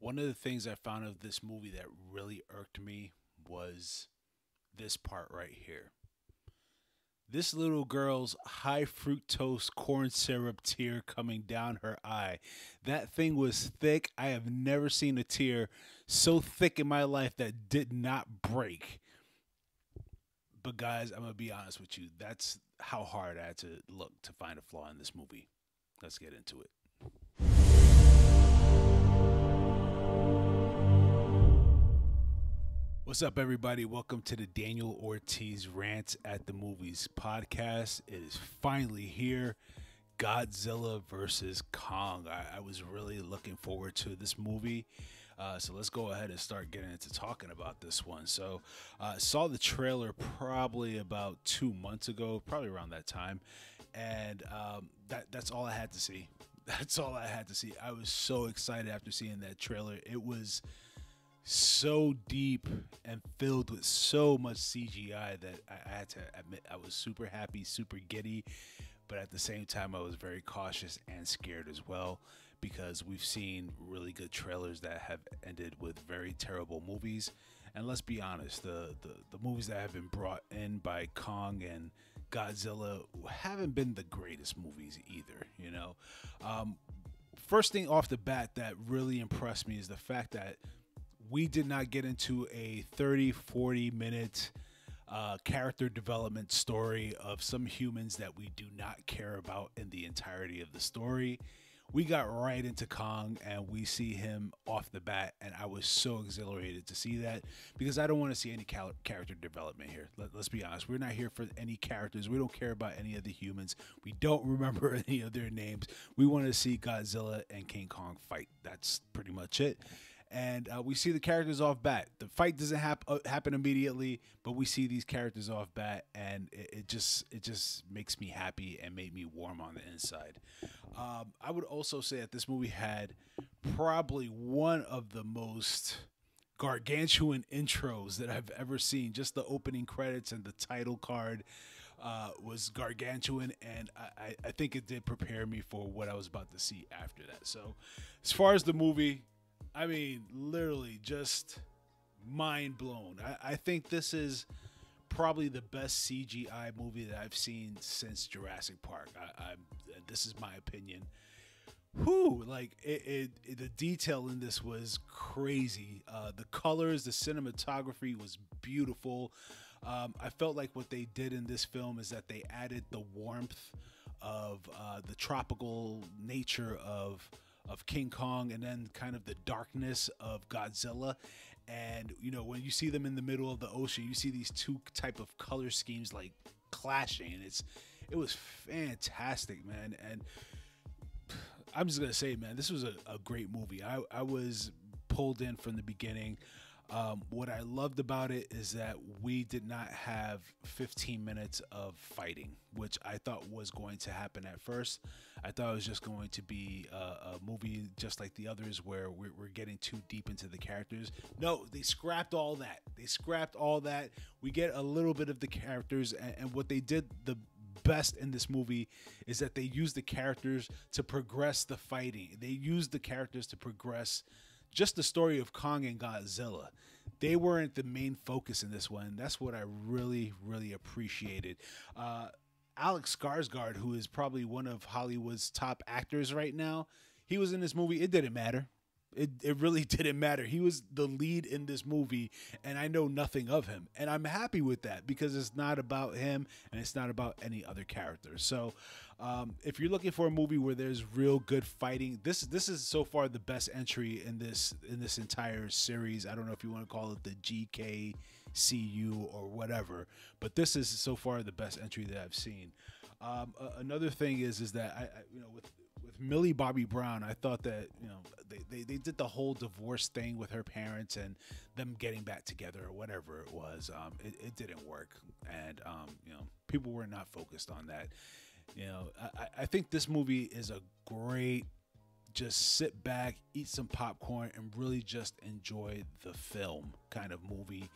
One of the things I found of this movie that really irked me was this part right here. This little girl's high fructose corn syrup tear coming down her eye. That thing was thick. I have never seen a tear so thick in my life that did not break. But guys, I'm gonna be honest with you. That's how hard I had to look to find a flaw in this movie. Let's get into it. What's up, everybody? Welcome to the Daniel Ortiz Rants at the Movies podcast. It is finally here. Godzilla versus Kong. I was really looking forward to this movie. So let's go ahead and start getting into talking about this one. So I saw the trailer probably about 2 months ago, probably around that time. And that's all I had to see. That's all I had to see. I was so excited after seeing that trailer. It was so deep and filled with so much CGI that I had to admit I was super happy, super giddy, but at the same time I was very cautious and scared as well because we've seen really good trailers that have ended with very terrible movies. And let's be honest, the movies that have been brought in by Kong and Godzilla haven't been the greatest movies either, you know. First thing off the bat that really impressed me is the fact that we did not get into a 30-40 minute character development story of some humans that we do not care about in the entirety of the story. We got right into Kong and we see him off the bat, and I was so exhilarated to see that because I don't want to see any character development here. Let's be honest. We're not here for any characters. We don't care about any of the humans. We don't remember any of their names. We want to see Godzilla and King Kong fight. That's pretty much it. And we see the characters off bat. The fight doesn't happen immediately, but we see these characters off bat, and it just makes me happy and made me warm on the inside. I would also say that this movie had probably one of the most gargantuan intros that I've ever seen. Just the opening credits and the title card was gargantuan, and I think it did prepare me for what I was about to see after that. So as far as the movie, I mean, literally just mind blown. I think this is probably the best CGI movie that I've seen since Jurassic Park. This is my opinion. Whew, like the detail in this was crazy. The colors, the cinematography was beautiful. I felt like what they did in this film is that they added the warmth of the tropical nature of King Kong, and then kind of the darkness of Godzilla. And you know, when you see them in the middle of the ocean, you see these two type of color schemes like clashing, and it was fantastic, man. And I'm just gonna say, man, this was a great movie. I was pulled in from the beginning. What I loved about it is that we did not have 15 minutes of fighting, which I thought was going to happen at first. I thought it was just going to be a movie just like the others where we're getting too deep into the characters. No, they scrapped all that. They scrapped all that. We get a little bit of the characters, and what they did the best in this movie is that they used the characters to progress the fighting. They used the characters to progress just the story of Kong and Godzilla. They weren't the main focus in this one. That's what I really, really appreciated. Alex Skarsgård, who is probably one of Hollywood's top actors right now, he was in this movie. It didn't matter. It really didn't matter. He was the lead in this movie, and I know nothing of him. And I'm happy with that because it's not about him and it's not about any other character. So if you're looking for a movie where there's real good fighting, this is so far the best entry in this entire series. I don't know if you want to call it the GKCU or whatever, but this is so far the best entry that I've seen. Another thing is that I with Millie Bobby Brown, I thought that they did the whole divorce thing with her parents and them getting back together or whatever it was. It didn't work, and people were not focused on that. I think this movie is a great, just sit back, eat some popcorn, and really just enjoy the film kind of movie.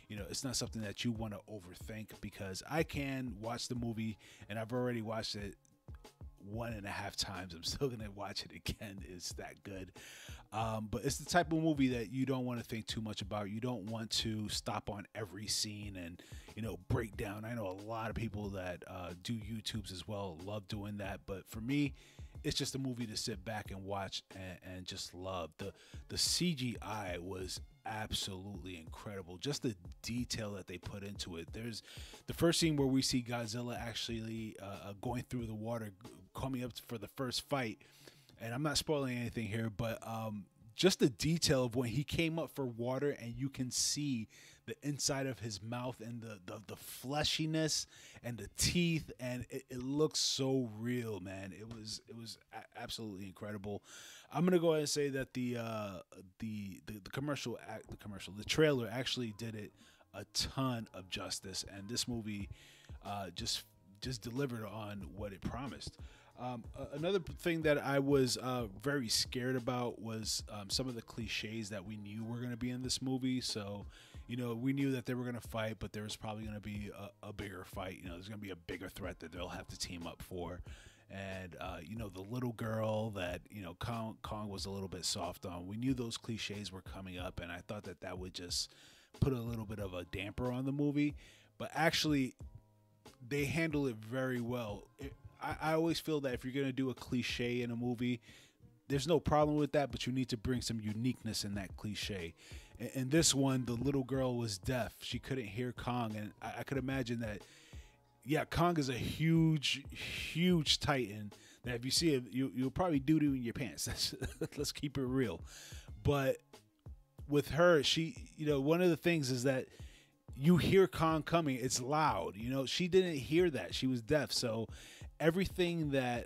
It's not something that you want to overthink, because I can watch the movie and I've already watched it 1.5 times. I'm still gonna watch it again. It's that good. But it's the type of movie that you don't want to think too much about. You don't want to stop on every scene and break down. I know a lot of people that do YouTubes as well love doing that, but for me, it's just a movie to sit back and watch and just love. The CGI was absolutely incredible. Just the detail that they put into it. There's the first scene where we see Godzilla actually going through the water, coming up for the first fight. And I'm not spoiling anything here, but just the detail of when he came up for water and you can see the inside of his mouth and the fleshiness and the teeth, and it looks so real, man. It was absolutely incredible. I'm gonna go ahead and say that the trailer actually did it a ton of justice, and this movie just delivered on what it promised. Another thing that I was very scared about was some of the cliches that we knew were going to be in this movie. So, we knew that they were going to fight, but there was probably going to be a bigger fight. There's going to be a bigger threat that they'll have to team up for. And, the little girl that, Kong was a little bit soft on. We knew those cliches were coming up, and I thought that would just put a little bit of a damper on the movie. But actually, they handle it very well. I always feel that if you're going to do a cliche in a movie, there's no problem with that, but you need to bring some uniqueness in that cliche. In this one, the little girl was deaf. She couldn't hear Kong, and I could imagine that, yeah, Kong is a huge, huge titan that if you see it, you'll probably doo-doo in your pants. Let's keep it real. But with her, she, one of the things is that you hear Kong coming. It's loud. She didn't hear that. She was deaf, so everything that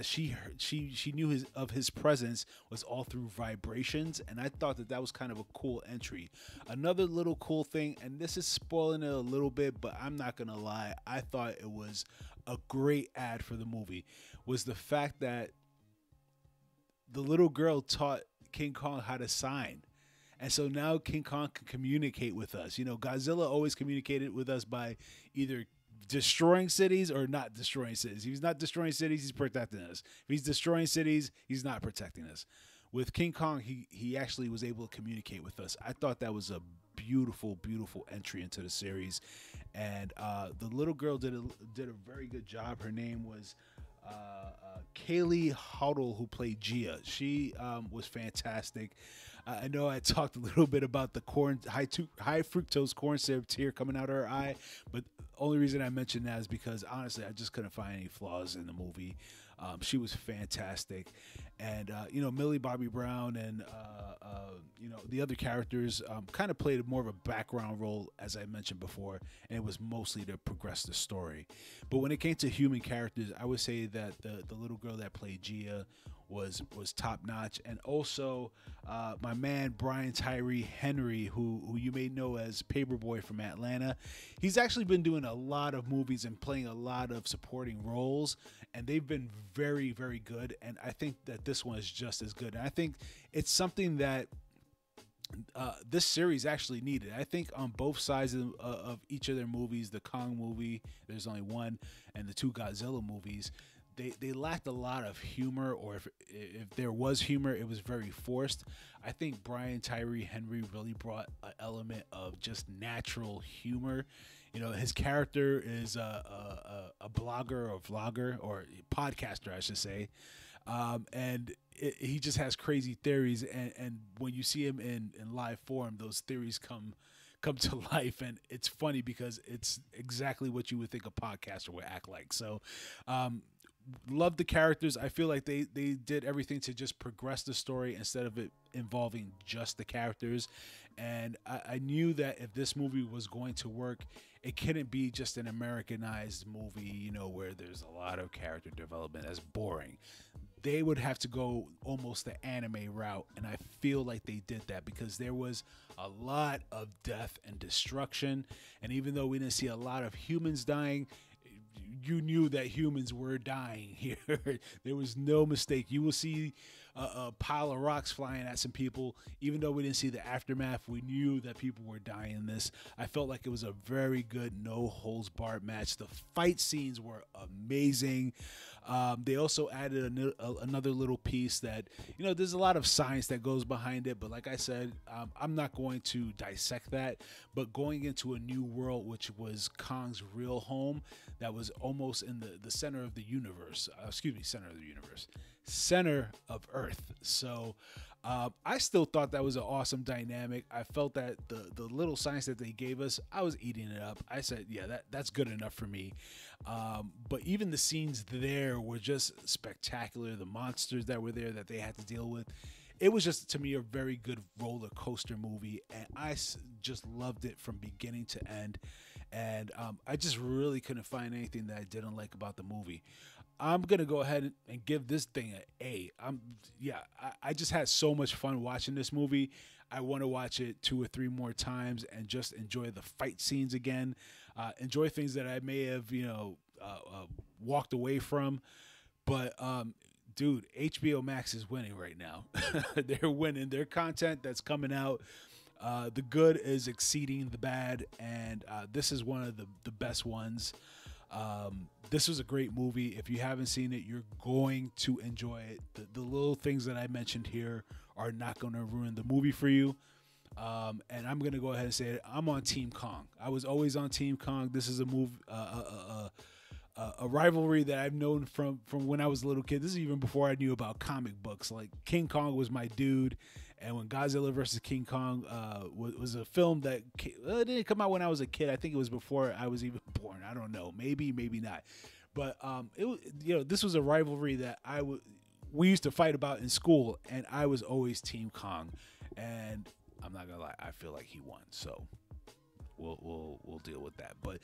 she heard, she knew of his presence was all through vibrations, and I thought that was kind of a cool entry. Another little cool thing, and this is spoiling it a little bit, but I'm not gonna lie, I thought it was a great ad for the movie, was the fact that the little girl taught King Kong how to sign. And so now King Kong can communicate with us. Godzilla always communicated with us by either destroying cities or not destroying cities. If he's not destroying cities, he's protecting us. If he's destroying cities, he's not protecting us. With King Kong, he actually was able to communicate with us. I thought that was a beautiful, beautiful entry into the series. And the little girl did a very good job. Her name was Kaylee Huddle, who played Gia. She was fantastic. I know I talked a little bit about the high fructose corn syrup tear coming out of her eye, but the only reason I mentioned that is because honestly, I just couldn't find any flaws in the movie. She was fantastic, and Millie Bobby Brown and the other characters kind of played more of a background role, as I mentioned before, and it was mostly to progress the story. But when it came to human characters, I would say that the little girl that played Gia was top notch, and also my man Brian Tyree Henry, who you may know as Paperboy from Atlanta. He's actually been doing a lot of movies and playing a lot of supporting roles, and they've been very, very good. And I think that this one is just as good. And I think it's something that this series actually needed. I think on both sides of each of their movies, the Kong movie, there's only one, and the two Godzilla movies, they lacked a lot of humor, or if there was humor, it was very forced. I think Brian Tyree Henry really brought an element of just natural humor. His character is a blogger or vlogger or podcaster, I should say. And he just has crazy theories, and when you see him in live form, those theories come to life, and it's funny because it's exactly what you would think a podcaster would act like. So love the characters. I feel like they did everything to just progress the story instead of it involving just the characters. And I knew that if this movie was going to work, it couldn't be just an Americanized movie, where there's a lot of character development. That's boring. They would have to go almost the anime route, and I feel like they did that because there was a lot of death and destruction, and even though we didn't see a lot of humans dying, you knew that humans were dying here. There was no mistake. You will see a pile of rocks flying at some people. Even though we didn't see the aftermath, we knew that people were dying in this. I felt like it was a very good no-holds-barred match. The fight scenes were amazing. They also added another little piece that, there's a lot of science that goes behind it. But like I said, I'm not going to dissect that. But going into a new world, which was Kong's real home, that was almost in the center of the universe. Center of Earth. So I still thought that was an awesome dynamic. I felt that the little science that they gave us, I was eating it up. I said, yeah, that's good enough for me. But even the scenes there were just spectacular. The monsters that were there that they had to deal with. It was just, to me, a very good roller coaster movie. And I just loved it from beginning to end. And I just really couldn't find anything that I didn't like about the movie. I'm gonna go ahead and give this thing an A. I just had so much fun watching this movie. I want to watch it 2 or 3 more times and just enjoy the fight scenes again. Enjoy things that I may have walked away from. But dude, HBO Max is winning right now. They're winning. Their content that's coming out, the good is exceeding the bad, and this is one of the best ones. This was a great movie. If you haven't seen it, you're going to enjoy it. The little things that I mentioned here are not going to ruin the movie for you. And I'm going to go ahead and say it. I'm on Team Kong. I was always on Team Kong. This is a movie, a rivalry that I've known from when I was a little kid. This is even before I knew about comic books. Like, King Kong was my dude. And when Godzilla versus King Kong was a film that it didn't come out when I was a kid. I think it was before I was even born. I don't know. Maybe not. But this was a rivalry that we used to fight about in school, and I was always Team Kong. And I'm not gonna lie, I feel like he won. So we'll deal with that. But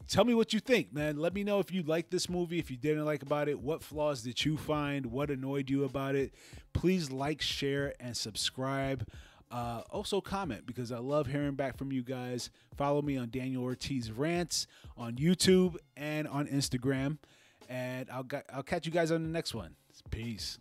tell me what you think, man. Let me know if you liked this movie, if you didn't like about it. What flaws did you find? What annoyed you about it? Please like, share, and subscribe. Also comment, because I love hearing back from you guys. Follow me on Daniel Ortiz Rants on YouTube and on Instagram. And I'll catch you guys on the next one. Peace.